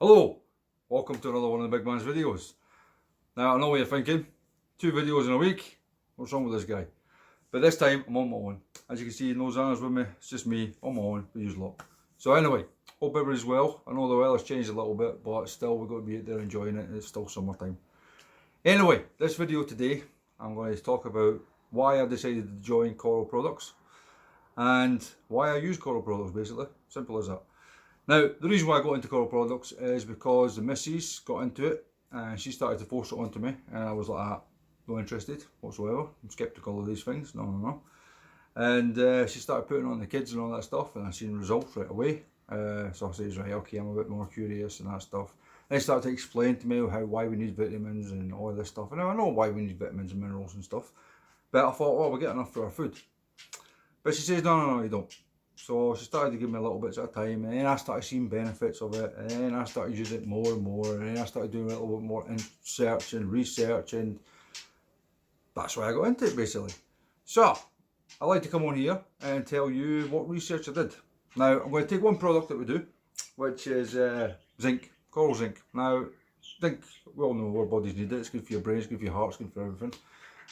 Hello, welcome to another one of the big man's videos. Now I know what you're thinking, 2 videos in a week, what's wrong with this guy? But this time I'm on my own. As you can see, no Xana's with me, it's just me on my own, the usual lot. So anyway, hope everybody's well. I know the weather's changed a little bit, but still we've got to be out there enjoying it, it's still summertime. Anyway, this video today, I'm going to talk about why I decided to join Coral Products and why I use Coral Products, basically, simple as that. Now, the reason why I got into Coral Products is because the missus got into it and she started to force it onto me, and I was like, not interested whatsoever. I'm sceptical of these things, no. And she started putting on the kids and all that stuff, and I seen results right away. So I says, right, okay, I'm a bit more curious and that stuff. Then she started to explain to me why we need vitamins and all this stuff. And I know why we need vitamins and minerals and stuff, but I thought, well, we get enough for our food. But she says, no, you don't. So she started to give me little bits at a time, and then I started seeing benefits of it, and then I started using it more and more, and then I started doing a little bit more research, and that's why I got into it, basically. So I like to come on here and tell you what research I did. Now I'm going to take one product that we do, which is zinc, coral zinc. Now zinc, we all know our bodies need it. It's good for your brain, it's good for your heart, it's good for everything.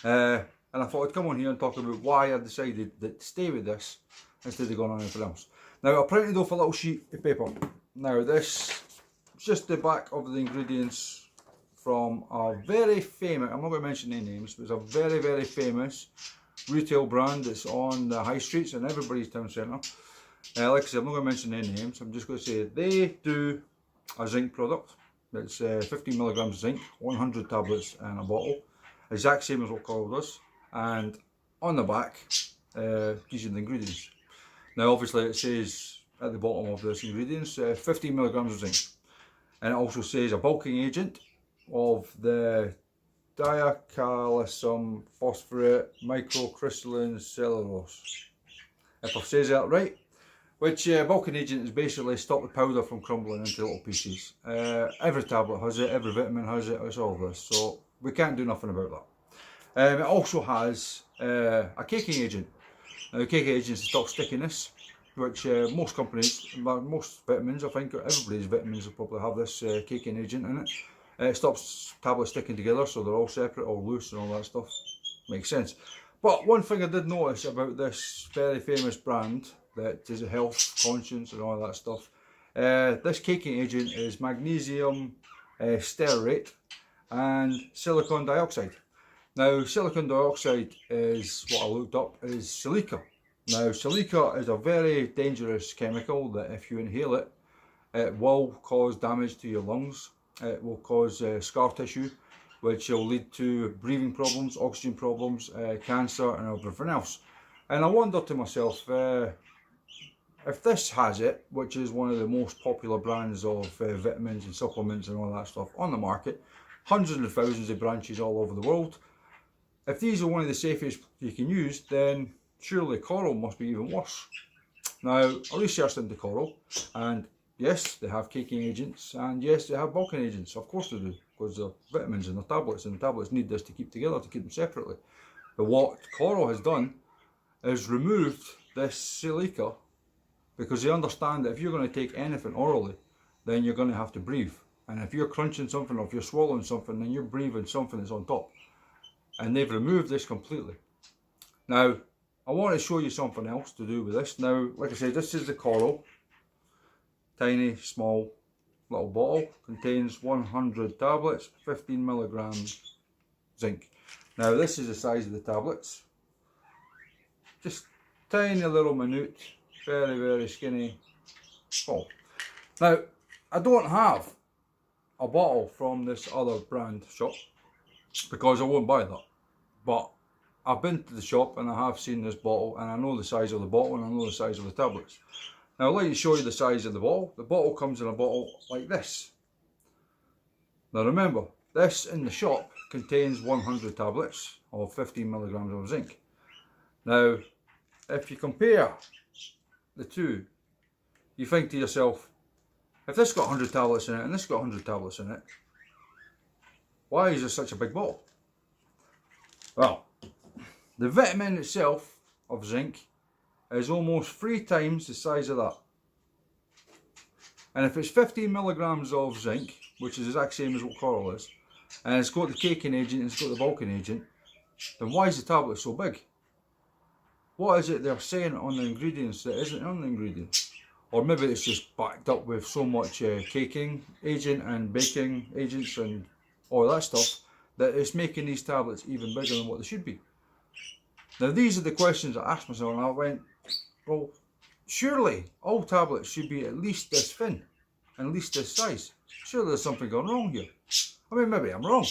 And I thought I'd come on here and talk about why I decided to stay with this instead of going on anything else. Now I printed off a little sheet of paper. Now this is just the back of the ingredients from a very famous, I'm not going to mention any names, but it's a very famous retail brand that's on the high streets in everybody's town centre. Like I said, I'm not going to mention any names, I'm just going to say they do a zinc product. It's 15 milligrams of zinc, 100 tablets in a bottle, exact same as what Coral does, and on the back gives you the ingredients. Now obviously it says at the bottom of this ingredients 15 milligrams of zinc, and it also says a bulking agent of the diacalcium phosphorate microcrystalline cellulose, if I've said that right, which bulking agent is basically stop the powder from crumbling into little pieces. Every tablet has it, every vitamin has it, it's all this, so we can't do nothing about that. It also has a caking agent. Now, the caking agent is to stop stickiness, which most companies, most vitamins, I think everybody's vitamins will probably have this caking agent in it. It stops tablets sticking together, so they're all separate or loose and all that stuff. Makes sense. But one thing I did notice about this very famous brand that is a health conscious and all that stuff, this caking agent is magnesium stearate and silicon dioxide. Now silicon dioxide is what I looked up is silica. Now silica is a very dangerous chemical that if you inhale it, it will cause damage to your lungs. It will cause scar tissue, which will lead to breathing problems, oxygen problems, cancer and everything else. And I wondered to myself, if this has it, which is one of the most popular brands of vitamins and supplements and all that stuff on the market, hundreds of thousands of branches all over the world, if these are one of the safest you can use, then surely Coral must be even worse. Now, I researched into Coral, and yes, they have caking agents, and yes, they have bulking agents. Of course they do, because they're vitamins and they're tablets, and the tablets need this to keep together, to keep them separately. But what Coral has done is removed this silica, because they understand that if you're going to take anything orally, then you're going to have to breathe. And if you're crunching something, or if you're swallowing something, then you're breathing something that's on top. And they've removed this completely. Now, I want to show you something else to do with this. Now, like I said, this is the Coral. Tiny, small, little bottle. Contains 100 tablets, 15 milligrams zinc. Now, this is the size of the tablets. Just tiny little minute, very skinny bottle. Now, I don't have a bottle from this other brand shop, because I won't buy that. But I've been to the shop and I have seen this bottle, and I know the size of the bottle and I know the size of the tablets. Now I'd like to show you the size of the bottle. The bottle comes in a bottle like this. Now remember, this in the shop contains 100 tablets of 15 milligrams of zinc. Now if you compare the two, you think to yourself, if this got 100 tablets in it and this got 100 tablets in it, why is there such a big bottle? Well, the vitamin itself of zinc is almost 3 times the size of that. And if it's 15 milligrams of zinc, which is the exact same as what coral is, and it's got the caking agent and it's got the bulking agent, then why is the tablet so big? What is it they're saying on the ingredients that isn't on the ingredients? Or maybe it's just backed up with so much caking agent and baking agents and all that stuff that it's making these tablets even bigger than what they should be. Now these are the questions I asked myself, and I went, well, surely all tablets should be at least this thin, and at least this size. Surely there's something going wrong here. I mean, maybe I'm wrong,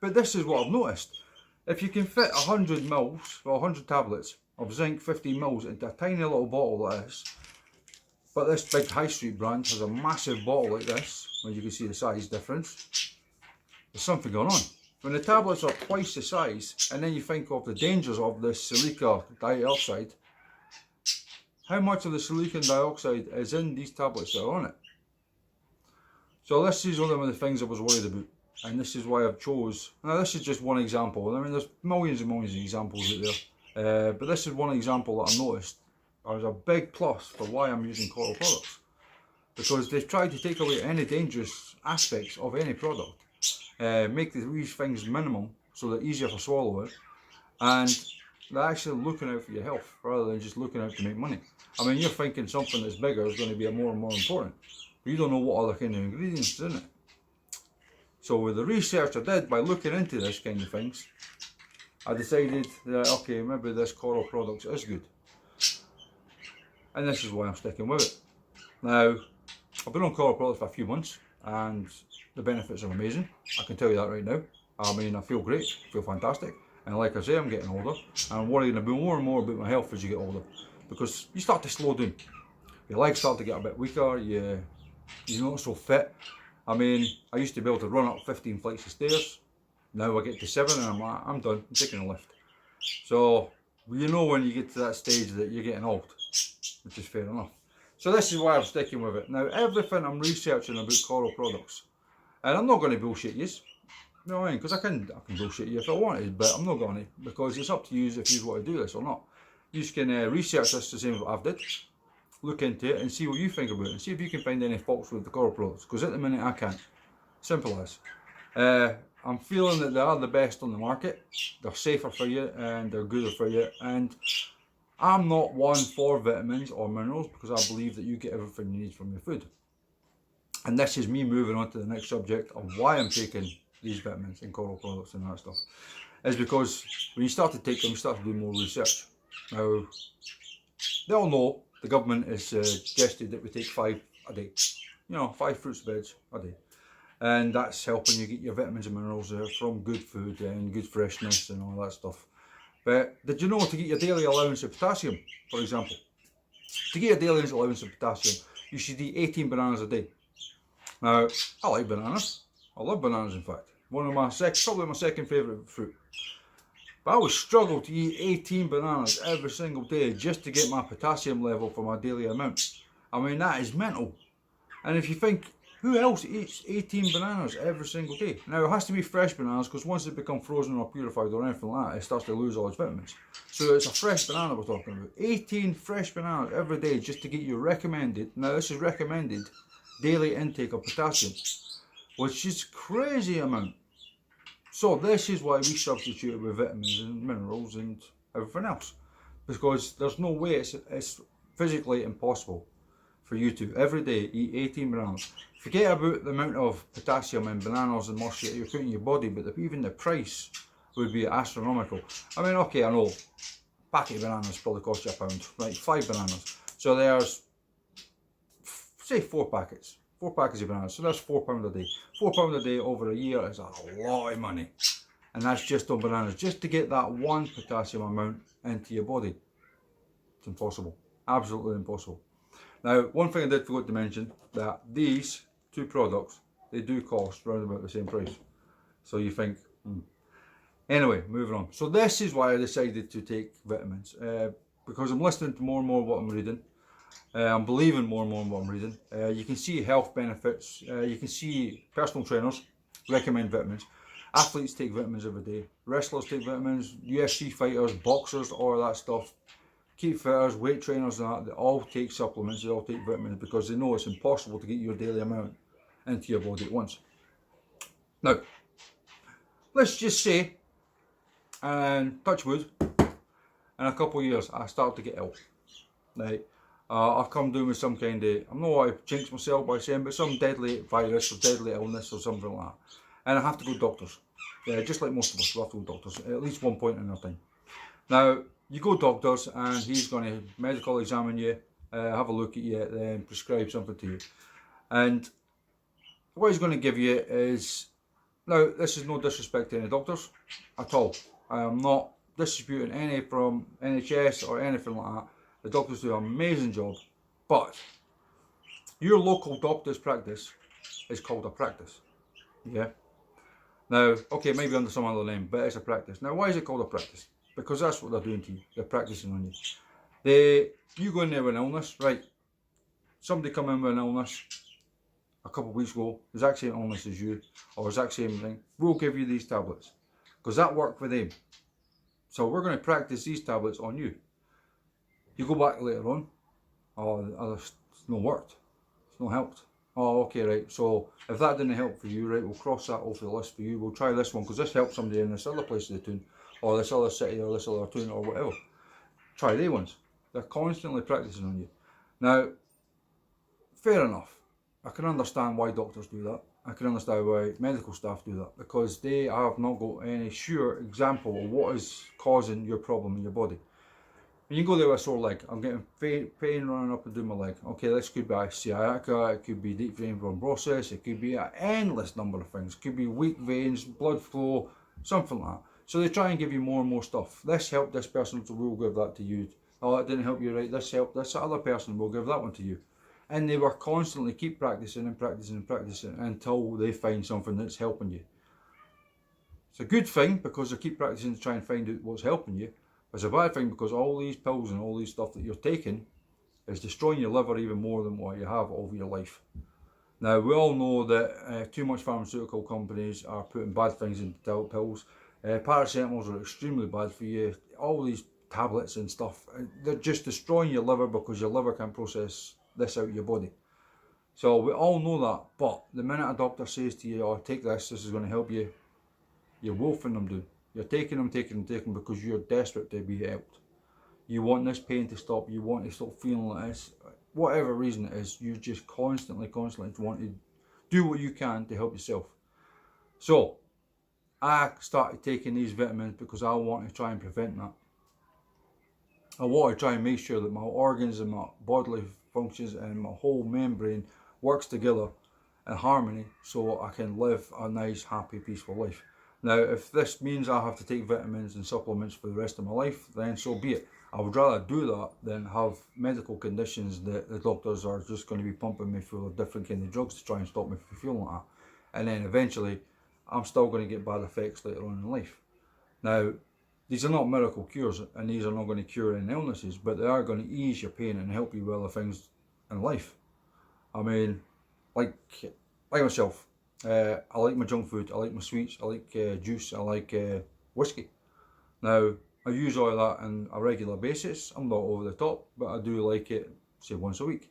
but this is what I've noticed. If you can fit 100 mils, or 100 tablets of zinc 15 mils into a tiny little bottle like this, but this big high street brand has a massive bottle like this, where you can see the size difference, there's something going on. When the tablets are twice the size, and then you think of the dangers of this silica dioxide, how much of the silicon dioxide is in these tablets that are on it? So this is one of the things I was worried about, and this is why I've chose. Now this is just one example. I mean, there's millions and millions of examples out there, but this is one example that I noticed as a big plus for why I'm using coral products, because they've tried to take away any dangerous aspects of any product, make these things minimum so they're easier for swallowing, and they're actually looking out for your health rather than just looking out to make money. I mean, you're thinking something that's bigger is going to be more and more important, but you don't know what other kind of ingredients is in it. So with the research I did by looking into this kind of things, I decided that okay, maybe this coral product is good, and this is why I'm sticking with it. Now, I've been on coral products for a few months, and the benefits are amazing. I can tell you that right now. I mean, I feel great, I feel fantastic, and like I say, I'm getting older, and I'm worrying more and more about my health as you get older, because you start to slow down. Your legs start to get a bit weaker, you're not so fit. I mean, I used to be able to run up 15 flights of stairs. Now I get to 7 and I'm like, I'm done, I'm taking a lift. So, you know when you get to that stage that you're getting old, which is fair enough. So this is why I'm sticking with it. Now, everything I'm researching about coral products, and I'm not going to bullshit you, you know what I mean? Because I can bullshit you if I wanted, but I'm not going to, because it's up to you if you want to do this or not. You can research this the same as what I've did, look into it and see what you think about it, and see if you can find any faults with the coral products, because at the minute I can't. Simple as. I'm feeling that they are the best on the market, they're safer for you and they're gooder for you, and I'm not one for vitamins or minerals, because I believe that you get everything you need from your food. And this is me moving on to the next subject of why I'm taking these vitamins and coral products and that stuff, is because when you start to take them, you start to do more research. Now, they all know the government has suggested that we take 5 a day, 5 fruits and veg a day, and that's helping you get your vitamins and minerals from good food and good freshness and all that stuff. But did you know, to get your daily allowance of potassium, for example, to get your daily allowance of potassium, you should eat 18 bananas a day. Now, I like bananas. I love bananas, in fact. One of my probably my second favourite fruit. But I would struggle to eat 18 bananas every single day just to get my potassium level for my daily amount. I mean, that is mental. And if you think, who else eats 18 bananas every single day? Now, it has to be fresh bananas, because once they become frozen or purified or anything like that, it starts to lose all its vitamins. So it's a fresh banana we're talking about. 18 fresh bananas every day just to get your recommended, now this is recommended, daily intake of potassium, which is crazy amount. So this is why we substitute it with vitamins and minerals and everything else, because there's no way, it's physically impossible for you to every day eat 18 bananas. Forget about the amount of potassium in bananas and mush that you're putting in your body, but even the price would be astronomical. I mean, okay, I know, a packet of bananas probably costs you £1, right, 5 bananas. So there's, say 4 packets. 4 packets of bananas, so that's £4 a day. £4 a day over a year is a lot of money. And that's just on bananas, just to get that one potassium amount into your body. It's impossible, absolutely impossible. Now, one thing I did forget to mention, that these 2 products, they do cost around about the same price. So you think, Anyway, moving on. So this is why I decided to take vitamins, because I'm listening to more and more what I'm reading. I'm believing more and more in what I'm reading. You can see health benefits. You can see personal trainers recommend vitamins. Athletes take vitamins every day. Wrestlers take vitamins. UFC fighters, boxers, all of that stuff. keep fitters, weight trainers and that, they all take supplements, they all take vitamins because they know it's impossible to get your daily amount into your body at once. Now, let's just say, and touch wood, in a couple of years I start to get ill. Right? I've come down with some kind of, I'm not want to jinx myself by saying, but some deadly virus or deadly illness or something like that. And I have to go to doctors. Yeah, just like most of us, we have to go to doctors at least one point in our time. Now, you go to doctors and he's going to medical examine you, have a look at you, then prescribe something to you. And what he's going to give you is, now this is no disrespect to any doctors at all. I am not disputing any from NHS or anything like that. The doctors do an amazing job, but your local doctor's practice is called a practice. Yeah. Now, okay, maybe under some other name, but it's a practice. Now, why is it called a practice? Because that's what they're doing to you. They're practicing on you. You go in there with an illness, right? Somebody come in with an illness a couple of weeks ago, exact same illness as you, or exact same thing. We'll give you these tablets because that worked for them. So we're going to practice these tablets on you. You go back later on, oh, it's not worked, it's not helped. Oh, okay, right, so if that didn't help for you, right, we'll cross that off the list for you. We'll try this one because this helped somebody in this other place of the town, or this other city, or this other town, or whatever. Try they ones. They're constantly practicing on you. Now, fair enough. I can understand why doctors do that. I can understand why medical staff do that, because they have not got any sure example of what is causing your problem in your body. When you go there with a sore leg, I'm getting pain running up and down my leg. Okay, this could be sciatica, it could be deep vein thrombosis, it could be an endless number of things. It could be weak veins, blood flow, something like that. So they try and give you more and more stuff. This helped this person, so we'll give that to you. Oh, that didn't help you, right? This helped this other person, we'll give that one to you. And they will constantly keep practicing and practicing and practicing until they find something that's helping you. It's a good thing because they keep practicing to try and find out what's helping you. It's a bad thing because all these pills and all these stuff that you're taking is destroying your liver even more than what you have over your life. Now, we all know that too much pharmaceutical companies are putting bad things into pills. Paracetamols are extremely bad for you. All these tablets and stuff, they're just destroying your liver because your liver can't process this out of your body. So we all know that, but the minute a doctor says to you, oh, take this is going to help you, you're wolfing them down. You're taking them because you're desperate to be helped. You want this pain to stop, you want to stop feeling like this. Whatever reason it is, you just constantly want to do what you can to help yourself. So, I started taking these vitamins because I want to try and prevent that. I want to try and make sure that my organs and my bodily functions and my whole membrane works together in harmony so I can live a nice, happy, peaceful life. Now, if this means I have to take vitamins and supplements for the rest of my life, then so be it. I would rather do that than have medical conditions that the doctors are just going to be pumping me full of different kind of drugs to try and stop me from feeling like that. And then eventually, I'm still going to get bad effects later on in life. Now, these are not miracle cures, and these are not going to cure any illnesses, but they are going to ease your pain and help you with other things in life. I mean, like myself. I like my junk food, I like my sweets, I like juice, I like whiskey. Now, I use all that on a regular basis. I'm not over the top, but I do like it, say, once a week.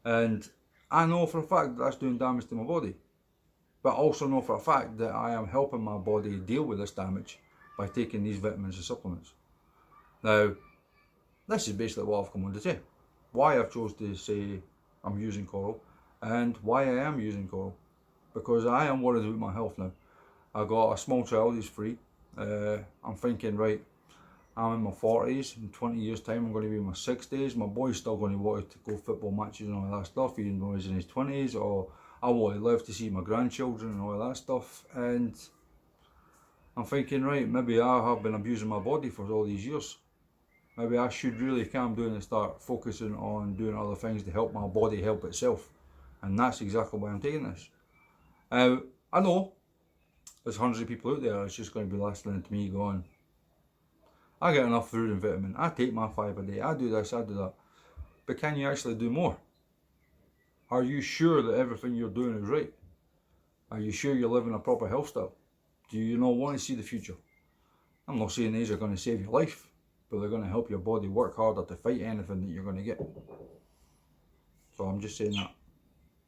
And I know for a fact that that's doing damage to my body. But I also know for a fact that I am helping my body deal with this damage by taking these vitamins and supplements. Now, this is basically what I've come on to say. Why I've chose to say I'm using coral, and why I am using coral. Because I am worried about my health now. I got a small child, he's 3. I'm thinking, right, I'm in my 40s, in 20 years time I'm going to be in my 60s. My boy's still going to want to go football matches and all that stuff, even though he's in his 20s, or I want to live to see my grandchildren and all that stuff. And I'm thinking, right, maybe I have been abusing my body for all these years. Maybe I should really calm down and start focusing on doing other things to help my body help itself. And that's exactly why I'm taking this. I know there's hundreds of people out there that's just going to be listening to me going, I get enough food and vitamin, I take my 5 a day, I do this, I do that. But can you actually do more? Are you sure that everything you're doing is right? Are you sure you're living a proper health style? Do you not want to see the future? I'm not saying these are going to save your life, but they're going to help your body work harder to fight anything that you're going to get. So I'm just saying that.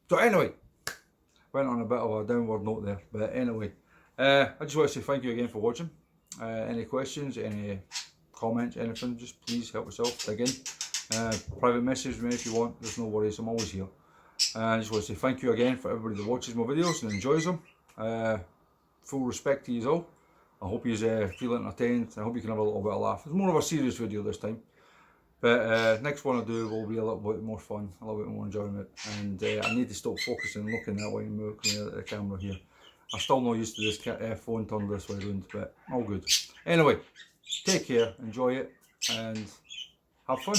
So anyway, went on a bit of a downward note there, but anyway, I just want to say thank you again for watching. Any questions, any comments, anything, just please help yourself, dig in. Private message me if you want, there's no worries, I'm always here. I just want to say thank you again for everybody that watches my videos and enjoys them. Full respect to you all. I hope you feel entertained. I hope you can have a little bit of laugh. It's more of a serious video this time. But next one I do will be a little bit more fun, a little bit more enjoyment. And I need to stop focusing and looking that way and looking at the camera here. I'm still not used to this phone turned this way around, but all good. Anyway, take care, enjoy it, and have fun.